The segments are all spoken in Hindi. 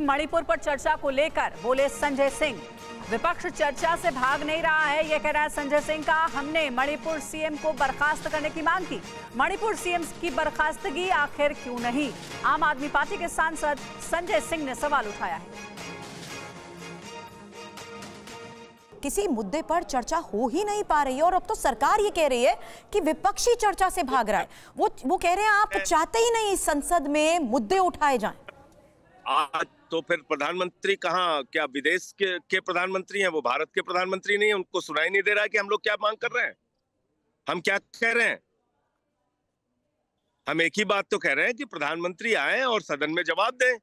मणिपुर पर चर्चा को लेकर बोले संजय सिंह, विपक्ष चर्चा से भाग नहीं रहा है, यह कहना है संजय सिंह का। हमने मणिपुर सीएम को बर्खास्त करने की मांग की। मणिपुर सीएम की बर्खास्तगी आखिर क्यों नहीं? आम आदमी पार्टी के सांसद संजय सिंह ने सवाल उठाया है। किसी मुद्दे पर चर्चा हो ही नहीं पा रही है और अब तो सरकार ये कह रही है कि विपक्षी चर्चा से भाग रहा है। वो कह रहे हैं आप चाहते ही नहीं संसद में मुद्दे उठाए जाएं। आज तो फिर प्रधानमंत्री कहाँ, क्या विदेश के प्रधानमंत्री हैं? वो भारत के प्रधानमंत्री नहीं है? उनको सुनाई नहीं दे रहा है कि हम लोग क्या मांग कर रहे हैं, हम क्या कह रहे हैं? हम एक ही बात तो कह रहे हैं कि प्रधानमंत्री आए और सदन में जवाब दें,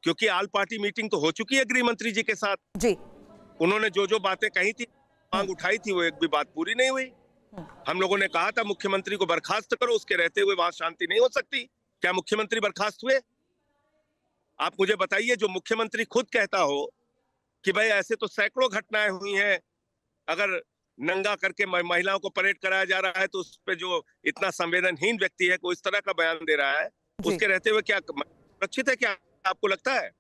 क्योंकि ऑल पार्टी मीटिंग तो हो चुकी है गृह मंत्री जी के साथ जी। उन्होंने जो जो बातें कही थी, मांग उठाई थी, वो एक भी बात पूरी नहीं हुई। हम लोगों ने कहा था मुख्यमंत्री को बर्खास्त करो, उसके रहते हुए वहां शांति नहीं हो सकती। क्या मुख्यमंत्री बर्खास्त हुए? आप मुझे बताइए, जो मुख्यमंत्री खुद कहता हो कि भाई ऐसे तो सैकड़ों घटनाएं हुई हैं, अगर नंगा करके महिलाओं को परेड कराया जा रहा है तो उस पे जो इतना संवेदनहीन व्यक्ति है कोई इस तरह का बयान दे रहा है, उसके रहते हुए क्या सुरक्षित है? क्या आपको लगता है?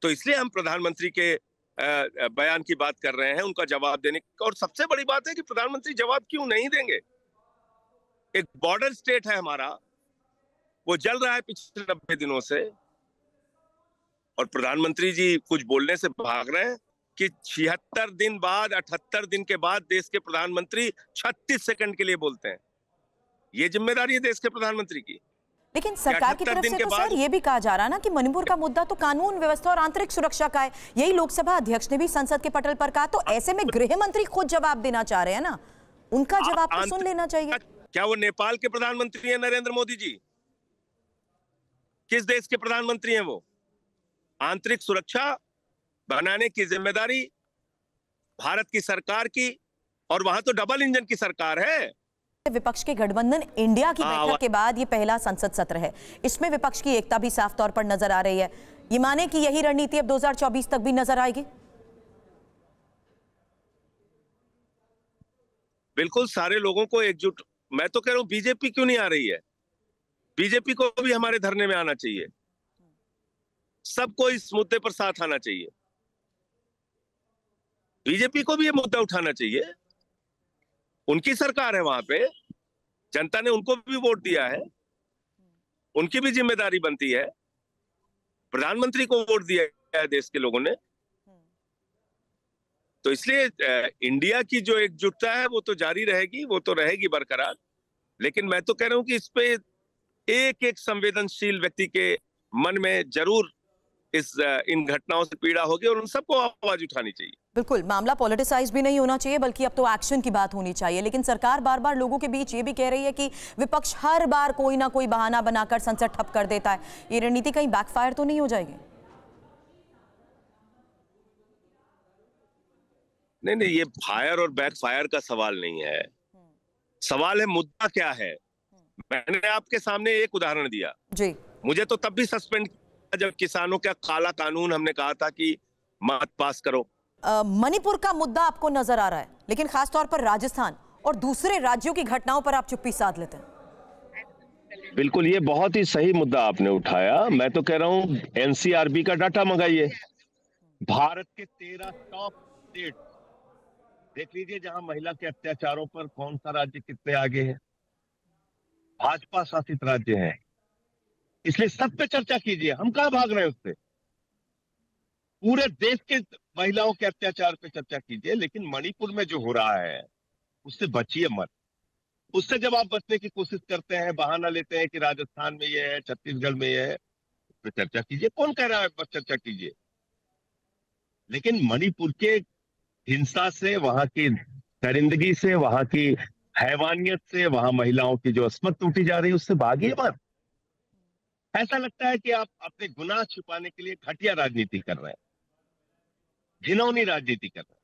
तो इसलिए हम प्रधानमंत्री के बयान की बात कर रहे हैं, उनका जवाब देने की। और सबसे बड़ी बात है कि प्रधानमंत्री जवाब क्यों नहीं देंगे? एक बॉर्डर स्टेट है हमारा, वो जल रहा है पिछले 90 दिनों से, और प्रधानमंत्री जी कुछ बोलने से भाग रहे हैं कि 76 दिन बाद, 78 दिन के बाद देश के प्रधानमंत्री 36 सेकंड के लिए बोलते हैं। ये जिम्मेदारी है देश के प्रधानमंत्री की। लेकिन सरकार की तरफ से तो सर ये भी कहा जा रहा है ना कि मणिपुर का मुद्दा तो कानून व्यवस्था और आंतरिक सुरक्षा का है। यही लोकसभा अध्यक्ष ने भी संसद के पटल पर कहा। तो ऐसे में गृह मंत्री खुद जवाब देना चाह रहे हैं ना, उनका जवाब तो सुन लेना चाहिए। क्या वो नेपाल के प्रधानमंत्री हैं नरेंद्र मोदी जी? किस देश के प्रधानमंत्री हैं वो? आंतरिक सुरक्षा बनाने की जिम्मेदारी भारत की सरकार की, और वहां तो डबल इंजन की सरकार है। विपक्ष के गठबंधन इंडिया की बैठक के बाद ये पहला संसद सत्र है। इसमें विपक्ष की एकता भी साफ तौर पर नजर आ रही है। ये माने कि यही रणनीति अब 2024 तक भी नजर आएगी? बिल्कुल, सारे लोगों को एकजुट। मैं तो कह रहा हूं बीजेपी क्यों नहीं आ रही है? बीजेपी को भी हमारे धरने में आना चाहिए, सबको इस मुद्दे पर साथ आना चाहिए। बीजेपी को भी ये मुद्दा उठाना चाहिए। उनकी सरकार है वहां पे, जनता ने उनको भी वोट दिया है, उनकी भी जिम्मेदारी बनती है। प्रधानमंत्री को वोट दिया है देश के लोगों ने, तो इसलिए इंडिया की जो एकजुटता है वो तो जारी रहेगी, वो तो रहेगी बरकरार। लेकिन मैं तो कह रहा हूं कि इस पे एक एक संवेदनशील व्यक्ति के मन में जरूर इन घटनाओं से पीड़ा होगी और उन सबको आवाज उठानी चाहिए। बिल्कुल, मामला पॉलिटिसाइज भी नहीं होना चाहिए, बल्कि अब तो एक्शन की बात होनी चाहिए। लेकिन सरकार बार बार लोगों के बीच ये भी कह रही है कि विपक्ष हर बार कोई ना कोई बहाना बनाकर संसद ठप कर देता है। ये रणनीति कहीं बैकफायर तो नहीं हो जाएगी? नहीं, ये फायर और बैकफायर का सवाल नहीं है। सवाल है मुद्दा क्या है। मैंने आपके सामने एक उदाहरण दिया जी। मुझे तो तब भी सस्पेंड किया जब किसानों का काला कानून हमने कहा था कि मत पास करो। मणिपुर का मुद्दा आपको नजर आ रहा है, लेकिन खासतौर पर राजस्थान और दूसरे राज्यों की घटनाओं पर आप चुप्पी साध लेते हैं। बिल्कुल, ये बहुत ही सही मुद्दा आपने उठाया। मैं तो कह रहा हूं एनसीआरबी का डाटा मंगाइए। भारत के 13 टॉप स्टेट देख लीजिए जहां महिला के अत्याचारों पर कौन सा राज्य कितने आगे है। भाजपा शासित राज्य है, इसलिए सब पे चर्चा कीजिए। हम कहां भाग रहे हैं उससे? पूरे देश के महिलाओं के अत्याचार पे चर्चा कीजिए, लेकिन मणिपुर में जो हो रहा है उससे बचिए मत। उससे जब आप बचने की कोशिश करते हैं, बहाना लेते हैं कि राजस्थान में ये है, छत्तीसगढ़ में ये है, उस पर चर्चा कीजिए। कौन कह रहा है बस चर्चा कीजिए? लेकिन मणिपुर के हिंसा से, वहां की दरिंदगी से, वहां की हैवानियत से, वहां महिलाओं की जो अस्मत टूटी जा रही है, उससे भागिए मत। ऐसा लगता है कि आप अपने गुनाह छुपाने के लिए घटिया राजनीति कर रहे हैं, घिनौनी राजनीति कर रहे हैं।